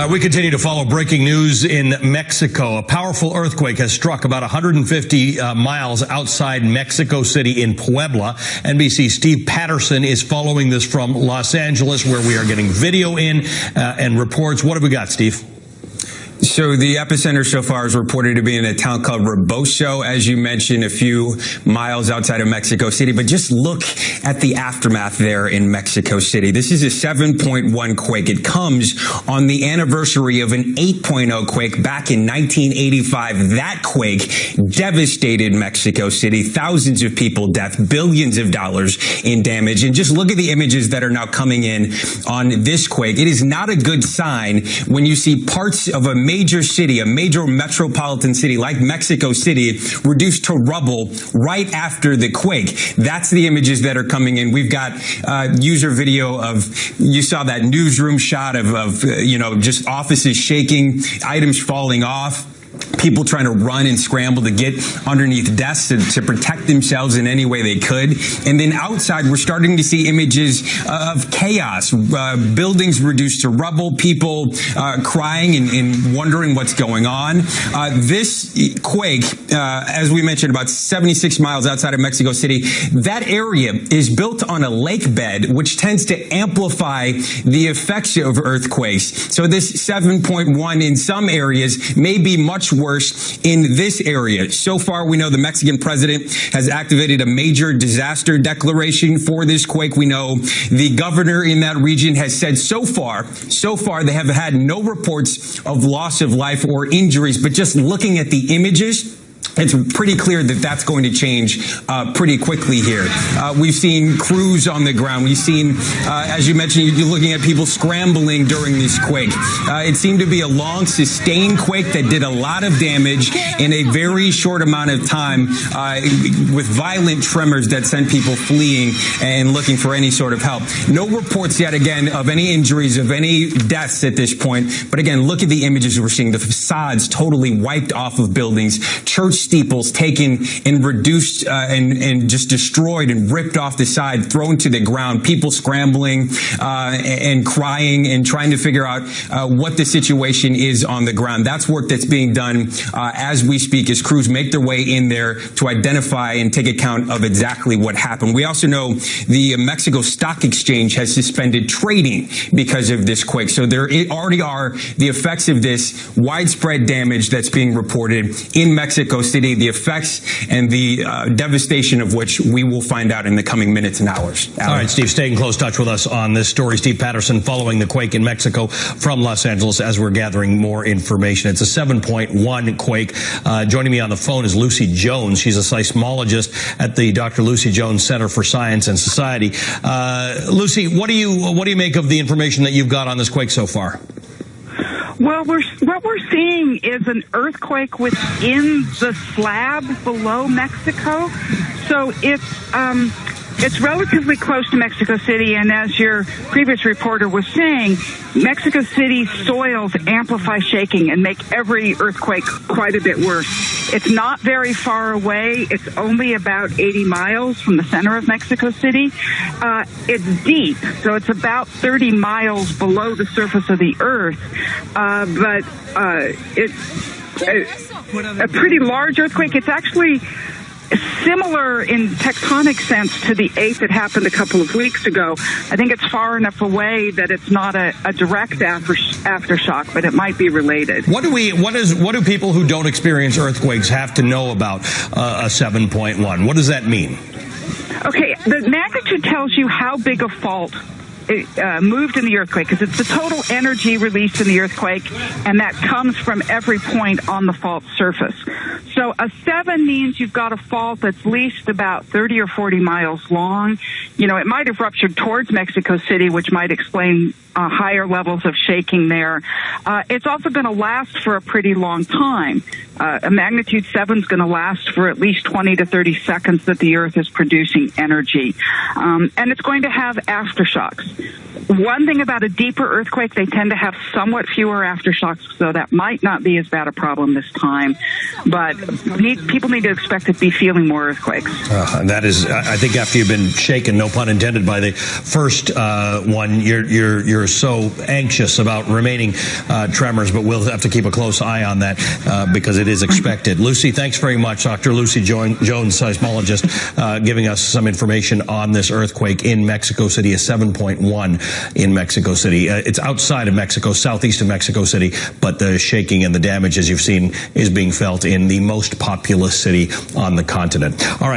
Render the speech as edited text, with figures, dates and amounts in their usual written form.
We continue to follow breaking news in Mexico. A powerful earthquake has struck about 150 miles outside Mexico City in Puebla. NBC's Steve Patterson is following this from Los Angeles, where we are getting video in and reports. What have we got, Steve? So the epicenter so far is reported to be in a town called Rebozo, as you mentioned, a few miles outside of Mexico City. But just look at the aftermath there in Mexico City. This is a 7.1 quake. It comes on the anniversary of an 8.0 quake back in 1985. That quake devastated Mexico City. Thousands of people dead, billions of dollars in damage. And just look at the images that are now coming in on this quake. It is not a good sign when you see parts of a major city, a major metropolitan city like Mexico City, reduced to rubble right after the quake. That's the images that are coming in. We've got user video of, you saw that newsroom shot of just offices shaking, items falling off. People trying to run and scramble to get underneath desks to protect themselves in any way they could. And then outside, we're starting to see images of chaos, buildings reduced to rubble, people crying and wondering what's going on. This quake, as we mentioned, about 76 miles outside of Mexico City, that area is built on a lake bed, which tends to amplify the effects of earthquakes. So this 7.1 in some areas may be much worse in this area. So far, we know the Mexican president has activated a major disaster declaration for this quake. We know the governor in that region has said so far they have had no reports of loss of life or injuries. But just looking at the images, it's pretty clear that that's going to change pretty quickly here. We've seen crews on the ground. We've seen, as you mentioned, you're looking at people scrambling during this quake. It seemed to be a long, sustained quake that did a lot of damage in a very short amount of time with violent tremors that sent people fleeing and looking for any sort of help. No reports yet, again, of any injuries, of any deaths at this point. But again, look at the images we're seeing. The facades totally wiped off of buildings. Church steeples taken and reduced and just destroyed and ripped off the side, thrown to the ground, people scrambling and crying and trying to figure out what the situation is on the ground. That's work that's being done as we speak as crews make their way in there to identify and take account of exactly what happened. We also know the Mexico Stock Exchange has suspended trading because of this quake. So there already are the effects of this widespread damage that's being reported in Mexico City, the effects and the devastation of which we will find out in the coming minutes and hours. All right, Steve, stay in close touch with us on this story. Steve Patterson following the quake in Mexico from Los Angeles as we're gathering more information. It's a 7.1 quake. Joining me on the phone is Lucy Jones. She's a seismologist at the Dr. Lucy Jones Center for Science and Society. Lucy, what do you make of the information that you've got on this quake so far? Well, what we're seeing is an earthquake within the slab below Mexico. So it's relatively close to Mexico City, and as your previous reporter was saying, Mexico City's soils amplify shaking and make every earthquake quite a bit worse. It's not very far away. It's only about 80 miles from the center of Mexico City. It's deep, so it's about 30 miles below the surface of the earth, but it's a pretty large earthquake. It's actually similar in tectonic sense to the 8 that happened a couple of weeks ago. I think it's far enough away that it's not a direct aftershock, but it might be related. What do people who don't experience earthquakes have to know about a 7.1? What does that mean? Okay, the magnitude tells you how big a fault moved in the earthquake, because it's the total energy released in the earthquake, and that comes from every point on the fault surface. So a 7 means you've got a fault that's at least about 30 or 40 miles long. You know, it might have ruptured towards Mexico City, which might explain higher levels of shaking there. It's also going to last for a pretty long time. A magnitude 7 is going to last for at least 20 to 30 seconds that the Earth is producing energy. And it's going to have aftershocks. One thing about a deeper earthquake, they tend to have somewhat fewer aftershocks, so that might not be as bad a problem this time. But people need to expect to be feeling more earthquakes. That is, I think, after you've been shaken, no pun intended, by the first one, you're so anxious about remaining tremors. But we'll have to keep a close eye on that because it is expected. Lucy, thanks very much, Dr. Lucy Jones, seismologist, giving us some information on this earthquake in Mexico City, a 7.1 in Mexico City. It's outside of Mexico, southeast of Mexico City, but the shaking and the damage, as you've seen, is being felt in the most populous city on the continent. All right.